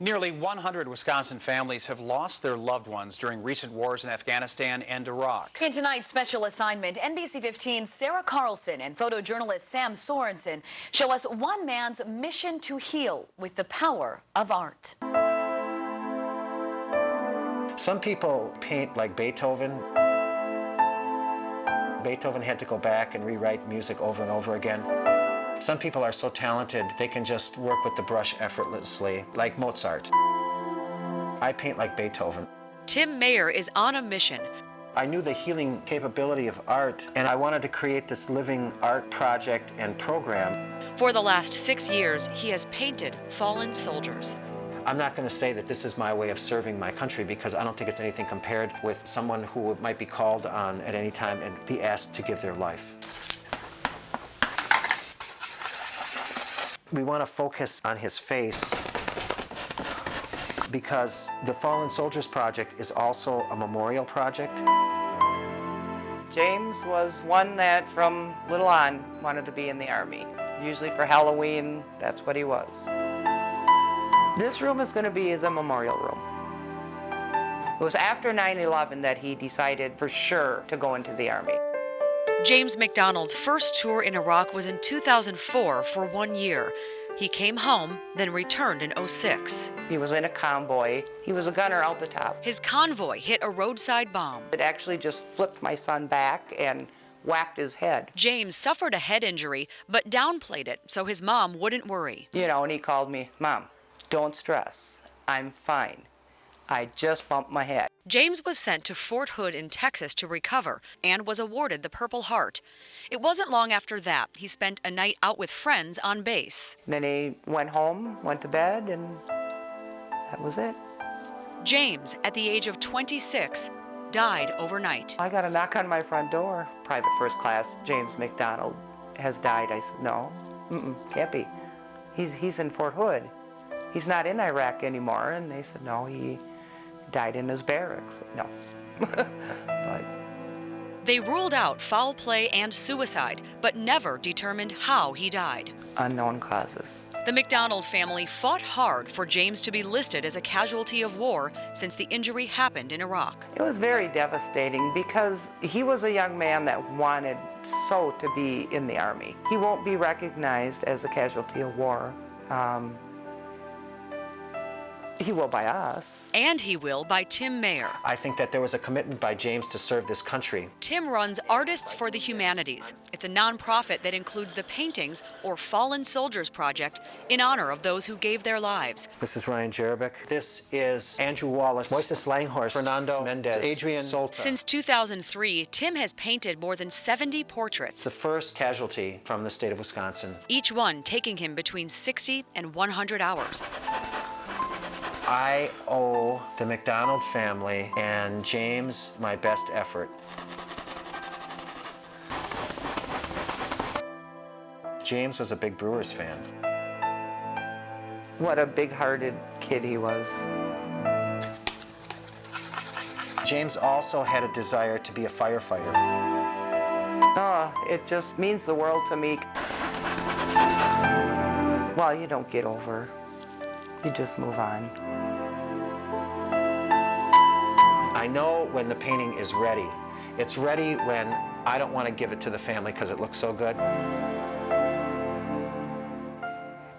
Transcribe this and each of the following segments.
Nearly 100 Wisconsin families have lost their loved ones during recent wars in Afghanistan and Iraq. In tonight's special assignment, NBC 15's Sarah Carlson and photojournalist Sam Sorensen show us one man's mission to heal with the power of art. Some people paint like Beethoven. Beethoven had to go back and rewrite music over and over again. Some people are so talented, they can just work with the brush effortlessly, like Mozart. I paint like Beethoven. Tim Mayer is on a mission. I knew the healing capability of art, and I wanted to create this living art project and program. For the last 6 years, he has painted fallen soldiers. I'm not going to say that this is my way of serving my country, because I don't think it's anything compared with someone who might be called on at any time and be asked to give their life. We want to focus on his face because the Fallen Soldiers Project is also a memorial project. James was one that from little on wanted to be in the Army. Usually for Halloween, that's what he was. This room is going to be a memorial room. It was after 9/11 that he decided for sure to go into the Army. James McDonald's first tour in Iraq was in 2004 for 1 year. He came home, then returned in 2006. He was in a convoy. He was a gunner out the top. His convoy hit a roadside bomb. It actually just flipped my son back and whacked his head. James suffered a head injury, but downplayed it so his mom wouldn't worry. And he called me, "Mom, don't stress. I'm fine. I just bumped my head." James was sent to Fort Hood in Texas to recover and was awarded the Purple Heart. It wasn't long after that he spent a night out with friends on base. Then he went home, went to bed, and that was it. James, at the age of 26, died overnight. I got a knock on my front door. Private first class, James McDonald has died. I said, no, can't be. He's in Fort Hood. He's not in Iraq anymore. And they said, no, he died in his barracks. No. But they ruled out foul play and suicide, but never determined how he died. Unknown causes. The McDonald family fought hard for James to be listed as a casualty of war since the injury happened in Iraq. It was very devastating because he was a young man that wanted so to be in the Army. He won't be recognized as a casualty of war. He will by us. And he will by Tim Mayer. I think that there was a commitment by James to serve this country. Tim runs Artists for the Humanities. It's a nonprofit that includes the Paintings or Fallen Soldiers Project in honor of those who gave their lives. This is Ryan Jerebick. This is Andrew Wallace, Moises Langhorst, Fernando Mendez, Adrian Solta. Since 2003, Tim has painted more than 70 portraits. The first casualty from the state of Wisconsin. Each one taking him between 60 and 100 hours. I owe the McDonald family and James my best effort. James was a big Brewers fan. What a big-hearted kid he was. James also had a desire to be a firefighter. Oh, it just means the world to me. Well, you don't get over. You just move on. I know when the painting is ready. It's ready when I don't want to give it to the family because it looks so good.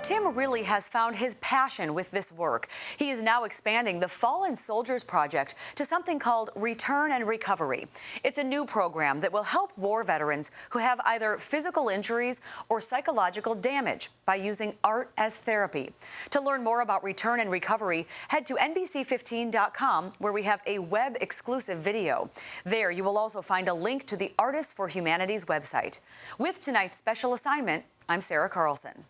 Tim really has found his passion with this work. He is now expanding the Fallen Soldiers Project to something called Return and Recovery. It's a new program that will help war veterans who have either physical injuries or psychological damage by using art as therapy. To learn more about Return and Recovery, head to NBC15.com, where we have a web-exclusive video. There you will also find a link to the Artists for Humanities website. With tonight's special assignment, I'm Sarah Carlson.